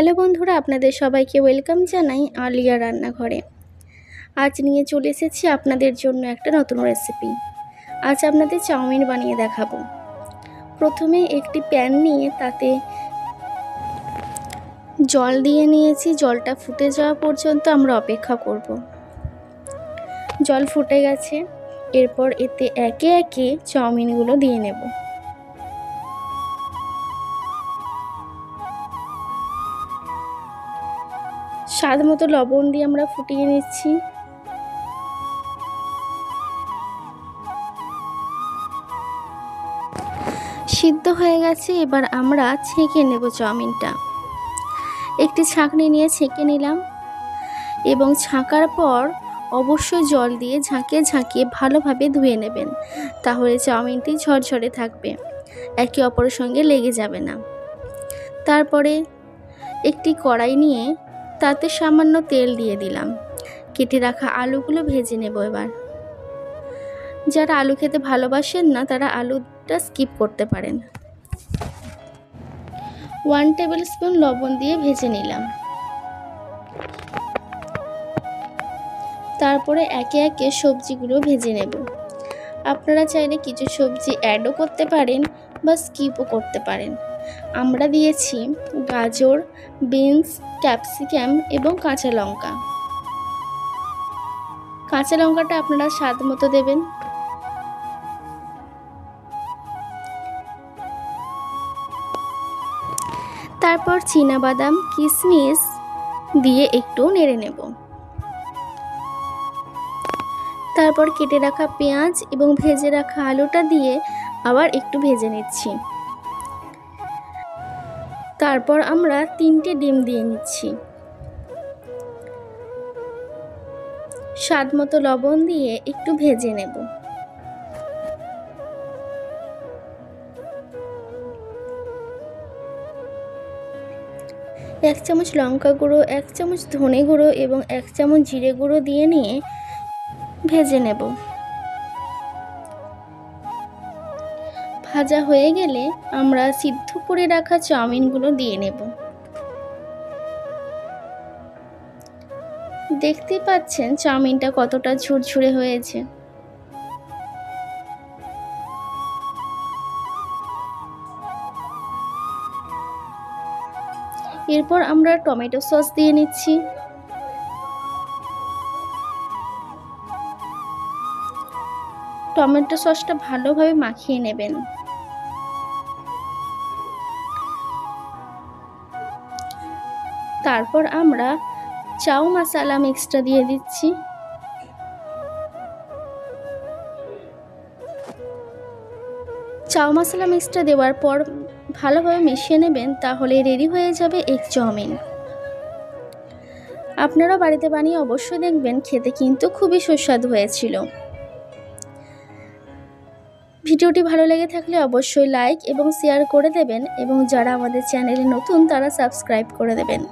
Hello বন্ধুরা, আপনাদের সবাইকে ওয়েলকাম জানাই আলিয়া রান্নাঘরে। আজ নিয়ে চলে এসেছি আপনাদের জন্য একটা নতুন রেসিপি। আজ আপনাদের চাউমিন বানিয়ে দেখাবো। প্রথমে একটি প্যান নিয়ে তাতে জল দিয়ে নিয়েছি। জলটা ফুটে যাওয়া পর্যন্ত আমরা অপেক্ষা করব। জল ফুটে গেছে, এরপর এতে একে একে চাউমিনগুলো দিয়ে নেব। স্বাদ মতো লবণ দিয়ে আমরা ফুটিয়ে নিচ্ছি। সিদ্ধ হয়ে গেছে, এবার আমরা ছেঁকে নেব চাউমিনটা। একটি ছাঁকনি নিয়ে ছেঁকে নিলাম এবং ছাঁকার পর অবশ্যই জল দিয়ে ঝাঁকিয়ে ঝাঁকিয়ে ভালোভাবে ধুয়ে নেবেন, তাহলে চাউমিনটি ঝরঝরে থাকবে, একে অপরের সঙ্গে লেগে যাবে না। তারপরে একটি কড়াই নিয়ে তাতে সামান্য তেল দিয়ে দিলাম। কেটে রাখা আলুগুলো ভেজে নেব। এবার যারা আলু খেতে ভালোবাসেন না তারা আলুটা স্কিপ করতে পারেন। 1 টেবিল স্পুন লবণ দিয়ে ভেজে নিলাম। তারপরে একে একে সবজিগুলো ভেজে নেব। আপনারা চাইলে কিছু সবজি অ্যাডও করতে পারেন বা স্কিপও করতে পারেন। আমরা দিয়েছি গাজর, বিনস, ক্যাপসিকাম এবং কাঁচা লঙ্কা। কাঁচা লঙ্কাটা আপনারা স্বাদ মতো দেবেন। তারপর চীনাবাদাম, কিশমিশ দিয়ে একটু নেড়ে নেব। তারপর কেটে রাখা পেঁয়াজ এবং ভেজে রাখা আলুটা দিয়ে আবার একটু ভেজে নিচ্ছি। তারপর আমরা 3টে ডিম দিয়ে নিচ্ছি। স্বাদ মতো লবণ দিয়ে একটু ভেজে নেব। এক চামচ লঙ্কা গুঁড়ো, 1 চামচ ধনে গুঁড়ো এবং 1 চামচ জিরে গুঁড়ো দিয়ে নিয়ে ভেজে নেব। ভাজা হয়ে গেলে আমরা সিদ্ধ করে রাখা চাউমিনগুলো দিয়ে নেব। দেখতেই পাচ্ছেন চাউমিনটা কতটা ঝুরঝুরে হয়েছে। এরপর আমরা টমেটো সস দিয়ে নিচ্ছি। টমেটো সসটা ভালোভাবে মাখিয়ে নেবেন। তারপর আমরা চাউ মশলা মিক্সটা দিয়ে দিচ্ছি। চাউ মশলা মিক্সটা দেওয়ার পর ভালোভাবে মিশিয়ে নেবেন, তাহলে রেডি হয়ে যাবে এগ চাউমিন। আপনারা বাড়িতে বানিয়ে অবশ্যই দেখবেন, খেতে কিন্তু খুবই সুস্বাদু হয়েছিল। ভিডিওটি ভালো লেগে থাকলে অবশ্যই লাইক এবং শেয়ার করে দেবেন এবং যারা আমাদের চ্যানেলে নতুন তারা সাবস্ক্রাইব করে দেবেন।